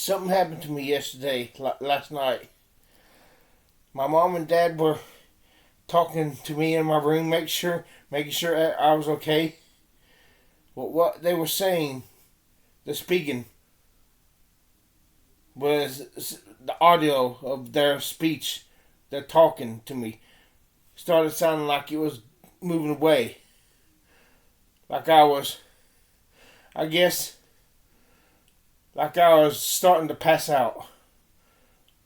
Something happened to me yesterday, last night. My mom and dad were talking to me in my room, making sure I was okay. But what they were saying, the speaking, was the audio of their speech. They're talking to me. Started sounding like it was moving away. Like I guess, like I was starting to pass out.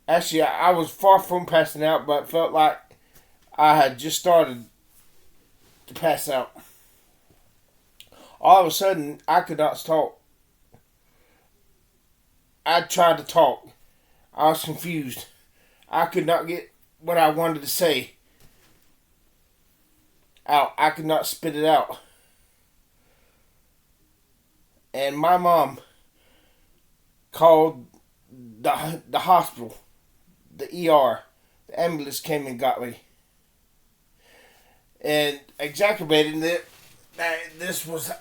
Actually, I was far from passing out, but felt like I had just started to pass out. All of a sudden, I could not talk. I tried to talk. I was confused. I could not get what I wanted to say out. I could not spit it out. And my mom called the hospital, the ER. The ambulance came and got me. And exacerbating it, this was,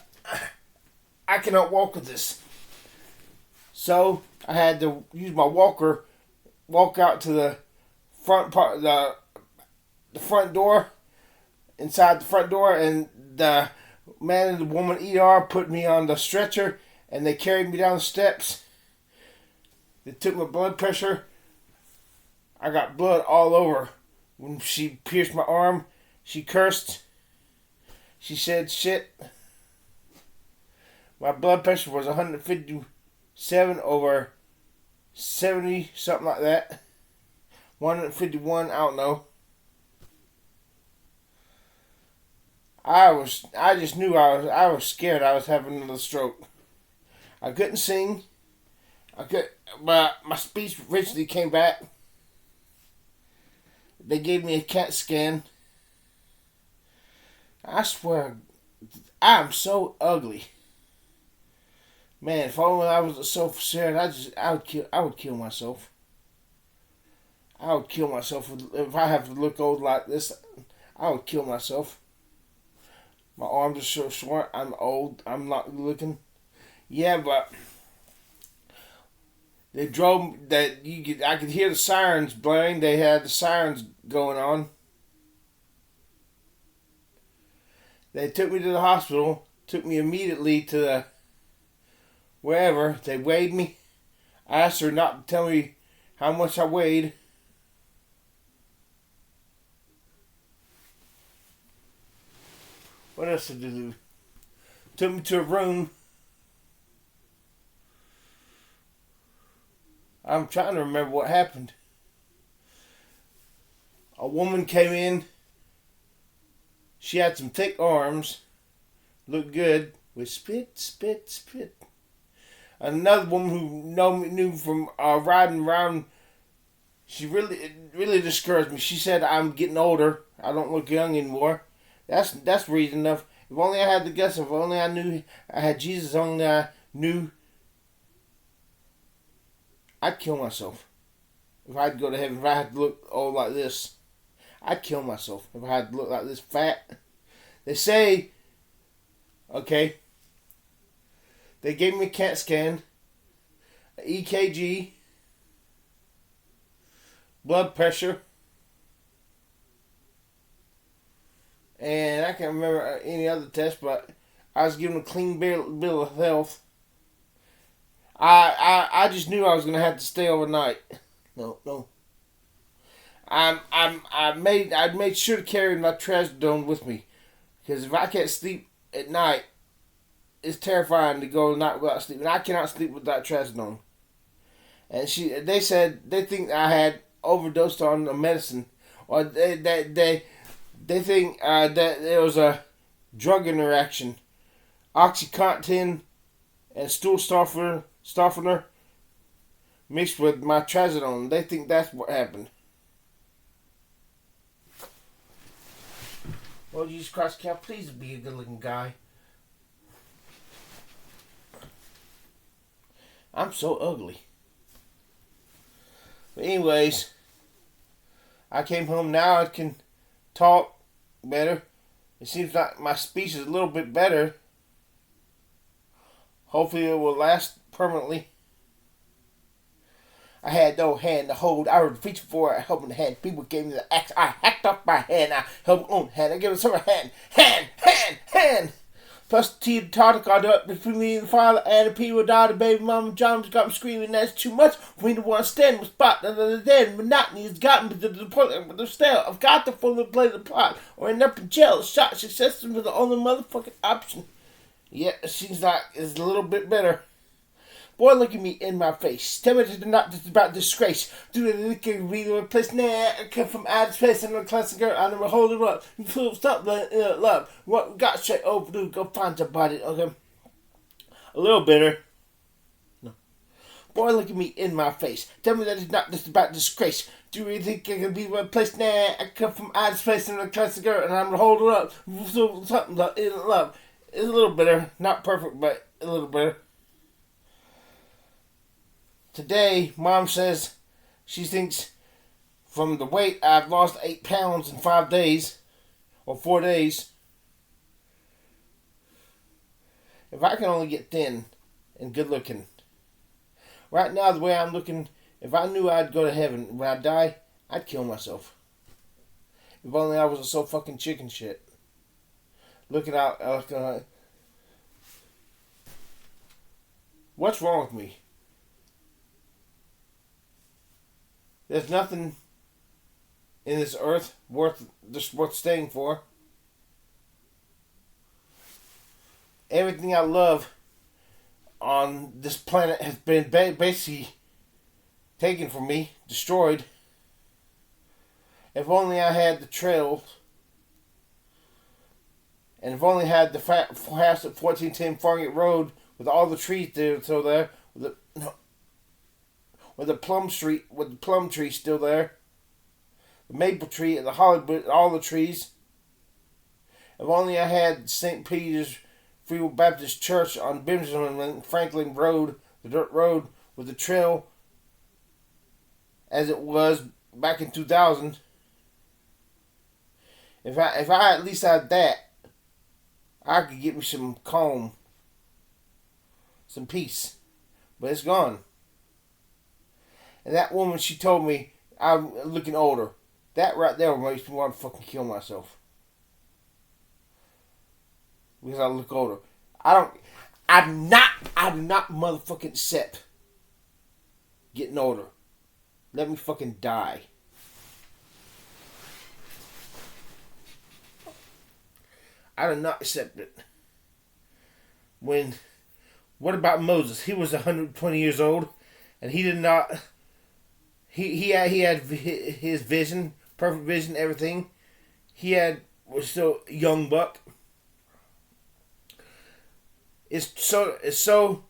I cannot walk with this. So I had to use my walker, walk out to the front part, the front door, inside the front door, and the man and the woman ER put me on the stretcher, and they carried me down the steps. They took my blood pressure. I got blood all over. When she pierced my arm, she cursed. She said shit. My blood pressure was 157 over 70, something like that. 151, I don't know. I just knew I was scared I was having another stroke. I couldn't sing. But my speech eventually came back. They gave me a CAT scan. I swear, I'm so ugly. Man, if only I was so scared, I would kill myself. I would kill myself if I have to look old like this. I would kill myself. My arms are so short. I'm old. I'm not looking. Yeah, but they drove that I could hear the sirens blaring. They had the sirens going on. They took me to the hospital. Took me immediately to the wherever. They weighed me. I asked her not to tell me how much I weighed. What else did they do? Took me to a room. I'm trying to remember what happened. A woman came in. She had some thick arms. Looked good. With spit, spit, spit. Another woman who knew from riding around. She really discouraged me. She said I'm getting older. I don't look young anymore. That's reason enough. If only I had the guts. If only I knew I had Jesus. Only I knew. I'd kill myself. If I had to go to heaven. If I had to look old like this. I'd kill myself. If I had to look like this fat. They say. Okay. They gave me a CAT scan. An EKG. Blood pressure. And I can't remember any other test, but I was given a clean bill of health. I just knew I was gonna have to stay overnight. No. I made sure to carry my trazodone with me, because if I can't sleep at night, it's terrifying to go a night without sleep, and I cannot sleep without trazodone. And they said they think I had overdosed on the medicine, or they think that there was a drug interaction. Oxycontin and stool softener mixed with my trazodone. They think that's what happened. Well, Jesus Christ, Cal, please be a good-looking guy. I'm so ugly. But anyways, I came home. Now I can talk better. It seems like my speech is a little bit better. Hopefully it will last permanently. I had no hand to hold. I was reaching for a helping hand. People gave me the axe. I hacked off my hand. I held my own hand. I gave it a hand. Hand. Plus, the tonic got up between me and the father, and the people died. The baby mama John got me screaming. That's too much for me to want to stand in the spot. Then monotony has gotten me to the point with the stale. I've got to fully play the plot, or end up in jail. Shot success was the only motherfucking option. Yeah, it seems like it's a little bit better. Boy, look at me in my face. Tell me that they're not just about disgrace. Do the look at me in a place? Nah, I come from outer space and I'm a classic girl. I never hold it up. You feel something love. What got straight over, dude? Go find somebody. Okay. A little bitter. No. Boy, look at me in my face. Tell me that it's not just about disgrace. Do you really think I can be in my place? Nah, I come from outer space and I'm a classic girl and I'm gonna hold it up. You feel something love. It's a little bitter. Not perfect, but a little bitter. Today, Mom says she thinks from the weight I've lost 8 pounds in 5 days, or 4 days. If I can only get thin and good looking. Right now, the way I'm looking, if I knew I'd go to heaven when I die, I'd kill myself. If only I wasn't so fucking chicken shit. Looking out, what's wrong with me? There's nothing in this earth worth staying for. Everything I love on this planet has been basically taken from me, destroyed. If only I had the trail, and if only I had the house at 1410 Fargate Road with all the trees there, with the plum tree still there, the maple tree and the holly, all the trees. If only I had St. Peter's Free Will Baptist Church on Bimsman and Franklin Road, the dirt road, with the trail as it was back in 2000. If I at least had that, I could get me some calm, some peace. But it's gone. And that woman, she told me I'm looking older. That right there makes me want to fucking kill myself. Because I look older. I do not motherfucking accept getting older. Let me fucking die. I do not accept it. What about Moses? He was 120 years old, and he did not. He had his vision, perfect vision, everything. Was still a young buck. It's so.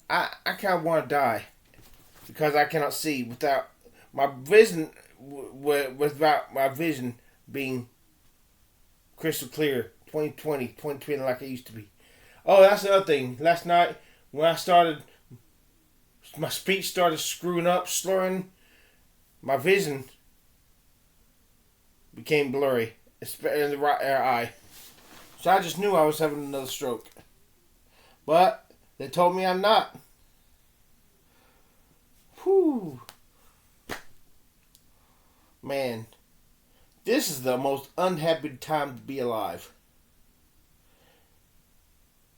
I kind of want to die because I cannot see without my vision. Without my vision being crystal clear, 2020 like it used to be. Oh, that's the other thing. Last night when my speech started screwing up, slurring. My vision became blurry, especially in the right eye. So I just knew I was having another stroke. But they told me I'm not. Whew. Man, this is the most unhappy time to be alive.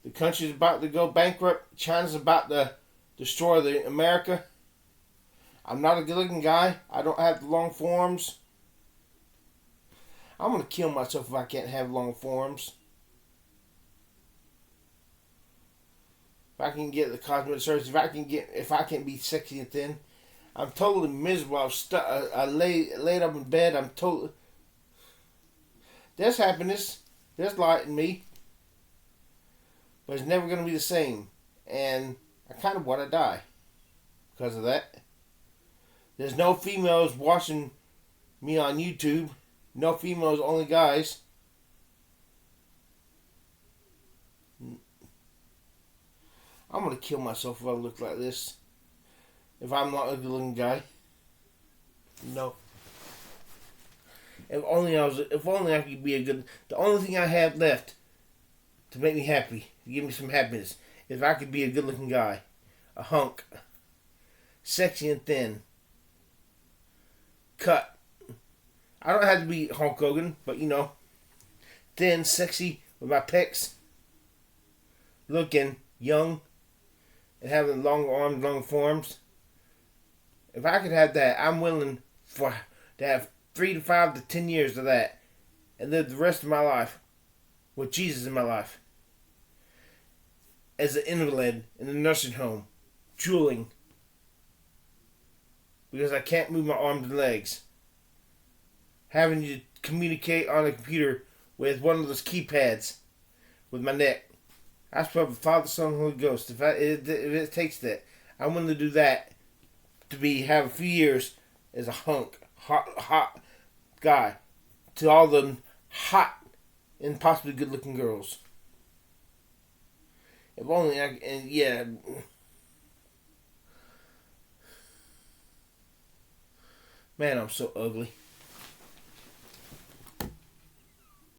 The country's about to go bankrupt. China's about to destroy America. I'm not a good-looking guy. I don't have the long forearms. I'm going to kill myself if I can't have long forearms. If I can get the cosmetic surgery, if I can't be sexy and thin, I'm totally miserable. I laid up in bed. I'm totally. There's happiness. There's light in me. But it's never going to be the same. And I kind of want to die because of that. There's no females watching me on YouTube. No females, only guys. I'm going to kill myself if I look like this. If I'm not a good looking guy. No. If only I could be a good. The only thing I have left to make me happy, to give me some happiness, if I could be a good looking guy, a hunk, sexy and thin, cut. I don't have to be Hulk Hogan, but thin, sexy, with my pecs, looking young, and having long arms, long forms. If I could have that, I'm willing to have 3 to 5 to 10 years of that, and live the rest of my life with Jesus in my life. As an invalid in a nursing home, drooling because I can't move my arms and legs. Having to communicate on a computer with one of those keypads with my neck. I swear by the Father, Son, and Holy Ghost. If it takes that, I'm willing to do that to have a few years as a hot guy to all the hot and possibly good looking girls. If only man, I'm so ugly.